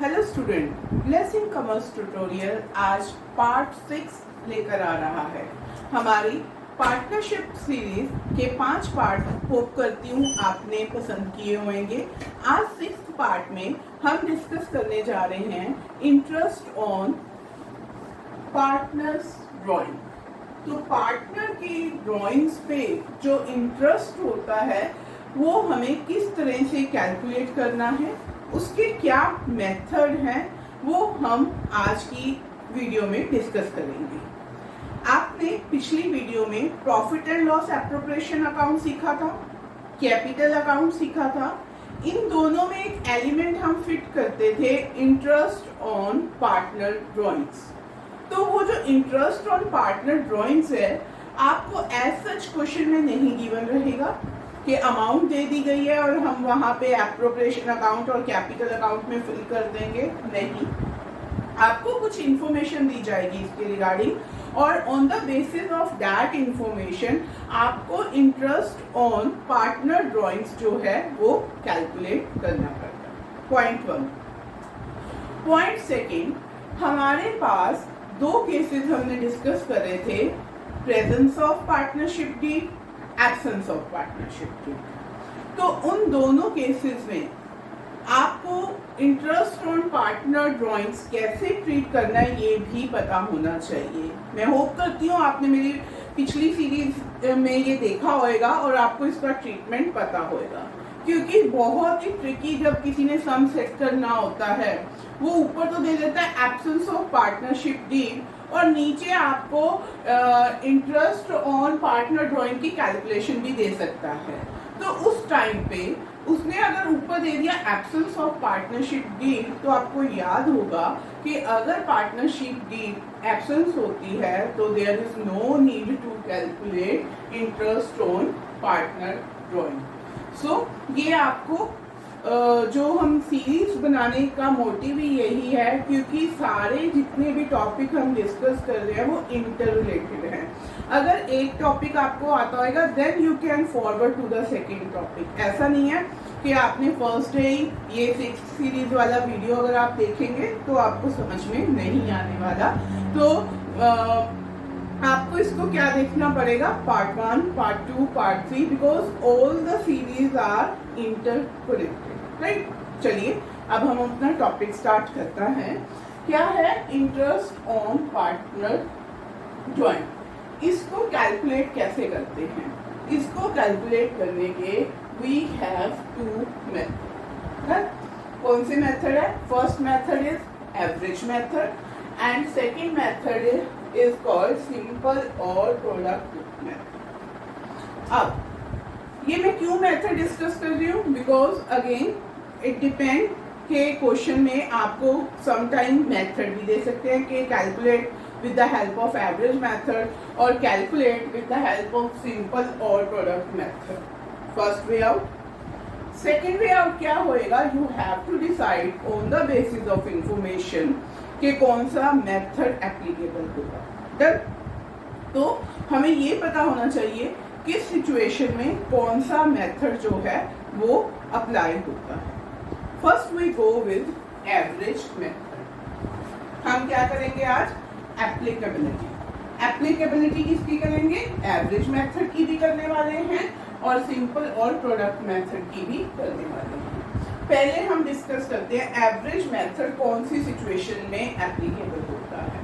Hello student, blessing commerce tutorial आज part 6 लेकर आ रहा है। हमारी पार्टनरशिप सीरीज के 5 पार्ट होप करती हूँ आपने पसंद किए होंगे। आज 6th पार्ट में हम डिस्कस करने जा रहे हैं इंटरेस्ट ऑन पार्टनर्स ड्राइंग। तो पार्टनर की ड्राइंग्स पे जो इंटरेस्ट होता है वो हमें किस तरह से कैलकुलेट करना है, उसके क्या मेथड हैं, वो हम आज की वीडियो में डिस्कस करेंगे। आपने पिछली वीडियो में profit and loss appropriation account सीखा था, कैपिटल अकाउंट सीखा था। इन दोनों में एक एलिमेंट हम फिट करते थे, इंटरेस्ट ऑन पार्टनर ड्राइंग्स। तो वो जो इंटरेस्ट ऑन पार्टनर ड्राइंग्स है, आपको एज सच क्वेश्चन में नहीं गिवन रहेगा कि अमाउंट दे दी गई है और हम वहां पे एप्रोप्रिएशन अकाउंट और कैपिटल अकाउंट में फिल कर देंगे। नहीं, आपको कुछ इंफॉर्मेशन दी जाएगी इसके रिगार्डिंग और on the basis of that information आपको इंटरेस्ट ऑन पार्टनर ड्राइंग्स जो है वो कैलकुलेट करना पड़ता है। पॉइंट 1। पॉइंट 2, हमारे पास 2 केसेस हमने डिस्कस कर रहे थे, presence of partnership deed, absence of partnership deed. तो उन दोनों केसेस में आपको इंटरेस्ट ऑन पार्टनर ड्राइंग्स कैसे ट्रीट करना है ये भी पता होना चाहिए। मैं होप करती हूँ आपने मेरी पिछली सीरीज में ये देखा होगा और आपको इसका ट्रीटमेंट पता होगा, क्योंकि बहुत ही ट्रिकी जब किसी ने सम सेट करना होता है, वो ऊपर तो दे देता है एब्सेंस ऑफ पार्टनरशिप डीड और नीचे आपको इंटरेस्ट ऑन पार्टनर ड्राइंग की कैलकुलेशन भी दे सकता है। तो उस टाइम पे उसने अगर ऊपर दे दिया एब्सेंस ऑफ पार्टनरशिप डीड, तो आपको याद होगा कि अगर पार्टनरशिप डीड एब्सेंस होती है तो there is no need to calculate interest on partner drawing. So ये आपको जो हम सीरीज बनाने का मोटिव ही यही है, क्योंकि सारे जितने भी टॉपिक हम डिस्कस कर रहे हैं वो इंटर रिलेटेड हैं। अगर एक टॉपिक आपको आता होगा then you can forward to the second topic. ऐसा नहीं है कि आपने फर्स्ट डे ही ये 6th सीरीज वाला वीडियो अगर आप देखेंगे तो आपको समझ में नहीं आने वाला। तो आपको इसको क्या देखना पड़ेगा, part 1, part 2, part 3, because all the series are interconnected, right. चलिए अब हम अपना टॉपिक स्टार्ट करता है। क्या है इंटरेस्ट ऑन पार्टनर ड्राइंग, इसको कैलकुलेट कैसे करते हैं? इसको कैलकुलेट करने के वी हैव 2 मेथड। कौन से मेथड है? First method is average method and second method is called simple और प्रोडक्ट मेथड। अब ये मैं क्यों मेथड डिस्कस कर रही हूँ, बिकॉज अगेन इट डिपेंड के क्वेश्चन में आपको समटाइम मेथड भी दे सकते हैं कि calculate with the help of average method और calculate with the help of simple और product method. First way out. Second way out क्या होएगा, you have to decide on the basis of information कि कौन सा मेथड एप्लीकेबल होगा। Done. तो हमें ये पता होना चाहिए किस सिचुएशन में कौन सा मेथड जो है वो अप्लाई होता है। First we go with average method. हम क्या करेंगे आज? एप्लीकेबिलिटी। एप्लीकेबिलिटी किसकी करेंगे? एवरेज मेथड की भी करने वाले हैं और सिंपल और प्रोडक्ट मेथड की भी करने वाले हैं। पहले हम डिस्कस करते हैं एवरेज मेथड कौन सी सिचुएशन में एप्लीकेबल होता है।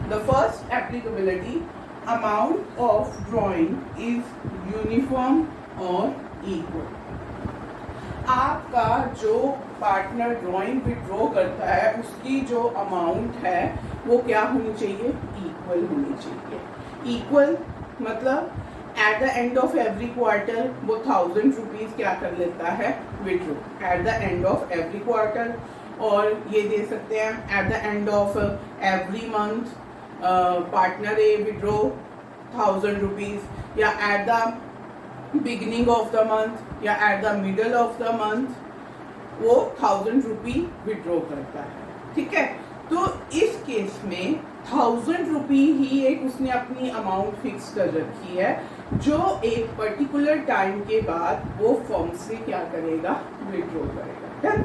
The first applicability, amount of drawing is uniform और इक्वल। आपका जो पार्टनर ड्राइंग विड्रॉ करता है उसकी जो अमाउंट है वो क्या होनी चाहिए? इक्वल होनी चाहिए। इक्वल मतलब at the end of every quarter वो 1000 रुपीज क्या कर लेता है? Withdraw at the end of every quarter. और ये दे सकते हैं at the end of every month partner a withdraw 1000 rupees, या at the beginning of the month या at the middle of the month वो 1000 रुपी विड्रॉ करता है। ठीक है, तो इस केस में 1000 रुपी ही एक उसने अपनी अमाउंट फिक्स कर रखी है, जो एक पर्टिकुलर टाइम के बाद वो फर्म से क्या करेगा? विड्रॉ करेगा। डन।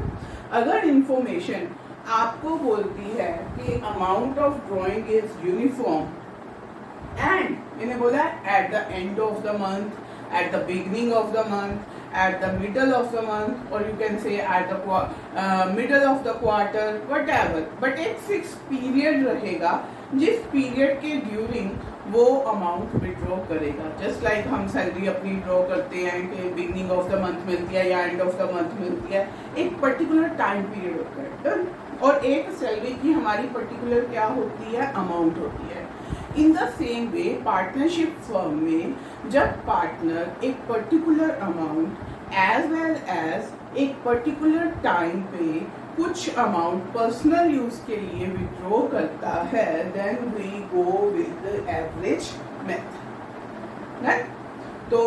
अगर इंफॉर्मेशन आपको बोलती है कि amount of drawing is uniform and मैंने बोला eight the end of the month, at the beginning of the month, at the middle of the month, or you can say at the middle of the quarter, whatever, but एक fix period रहेगा जिस period के during वो amount withdraw करेगा। Just like हम salary अपनी draw करते हैं कि बिगिनिंग ऑफ द मंथ मिलती है या एंड ऑफ द मंथ मिलती है, एक पर्टिकुलर टाइम पीरियड होता है, और एक सैलरी की हमारी पर्टिकुलर क्या होती है, अमाउंट होती है। In the same way partnership firm में जब पार्टनर एक particular amount as well as एक पर्टिकुलर टाइम पे कुछ अमाउंट पर्सनल यूज के लिए विड्रॉ करता है, then we go with the average method. तो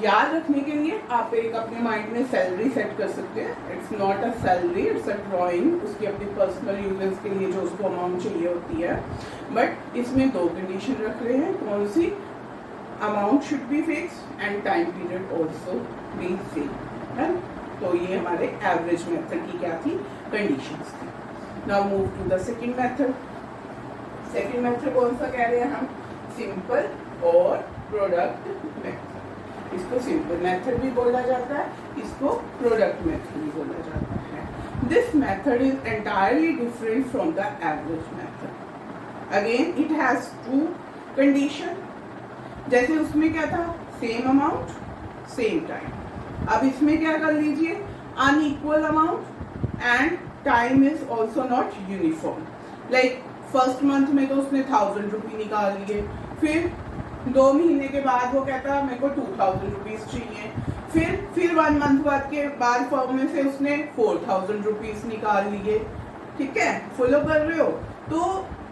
याद रखने के लिए आप एक अपने माइंड में सैलरी सेट कर सकते हैं। It's not a salary, it's a drawing, उसकी अपनी पर्सनल यूजेस के लिए जो उसको अमाउंट चाहिए होती है। बट इसमें दो कंडीशन रख रहे हैं, कौन सी, amount should be fix and time period also be same है। तो ये हमारे एवरेज मेथड की क्या थी, कंडीशंस थी। Now move to the second method. Second method कौन सा कह रहे हैं हम, सिंपल और प्रोडक्ट मेथड। इसको सिंपल मेथड भी बोला जाता है, इसको प्रोडक्ट मेथड भी बोला जाता है। This method is entirely different from the average method. Again it has two condition. जैसे उसमें क्या था, सेम अमाउंट सेम टाइम। अब इसमें क्या कर लीजिए, unequal amount and time is also not uniform. Like first month में तो उसने 1000 रुपये निकाल लिए, फिर 2 महीने के बाद वो कहता मेरे को 2000 रुपीज चाहिए, फिर 1 मंथ बाद के बाद फर्म में से उसने 4000 रुपीज निकाल लिए। ठीक है, फॉलो कर रहे हो। तो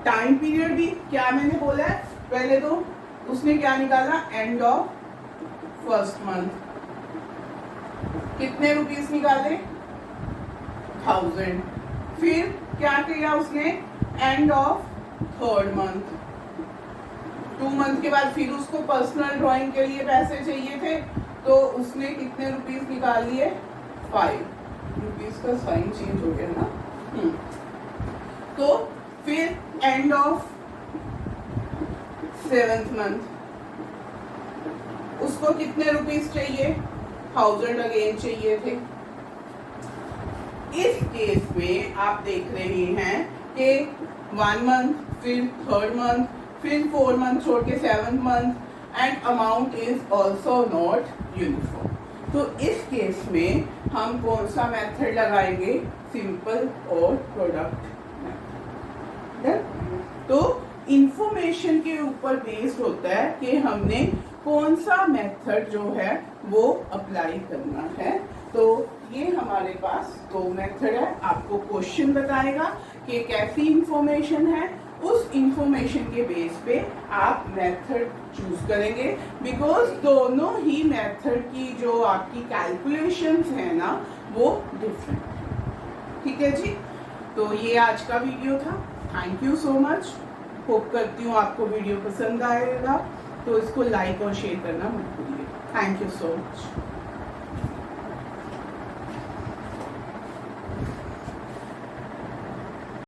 टाइम पीरियड भी क्या मैंने बोला है, पहले तो उसने क्या निकाला, एंड ऑफ फर्स्ट मंथ कितने रुपीस निकाले, 1000। फिर क्या किया उसने, end of third month, 2 month के बाद फिर उसको पर्सनल ड्राइंग के लिए पैसे चाहिए थे, तो उसने कितने रुपीस निकाल लिए, 5 रुपीस का साइन चेंज हो गया ना। तो फिर एंड ऑफ 7th मंथ उसको कितने रुपीस चाहिए, 1000 अगेन चाहिए थे। इस केस में आप देख रहे हैं कि 1 मंथ, फिर 3rd मंथ, फिर 4 मंथ छोड़ के 7th month and amount is also not uniform. तो इस केस में हम कौन सा मेथड लगाएंगे, सिंपल और प्रोडक्ट मेथड। तो इंफॉर्मेशन के ऊपर बेस्ड होता है कि हमने कौन सा मेथड जो है वो अप्लाई करना है। तो ये हमारे पास 2 मेथड है। आपको क्वेश्चन बताएगा कि कैसी इंफॉर्मेशन है, उस इंफॉर्मेशन के बेस पे आप मेथड चूज करेंगे, बिकॉज दोनों ही मेथड की जो आपकी कैलकुलेशंस है ना वो डिफरेंट है। ठीक है जी, तो ये आज का वीडियो था। Thank you so much. Hope करती हूँ आपको वीडियो पसंद आएगा, तो इसको लाइक और शेयर करना मत भूलिए। Thank you so much.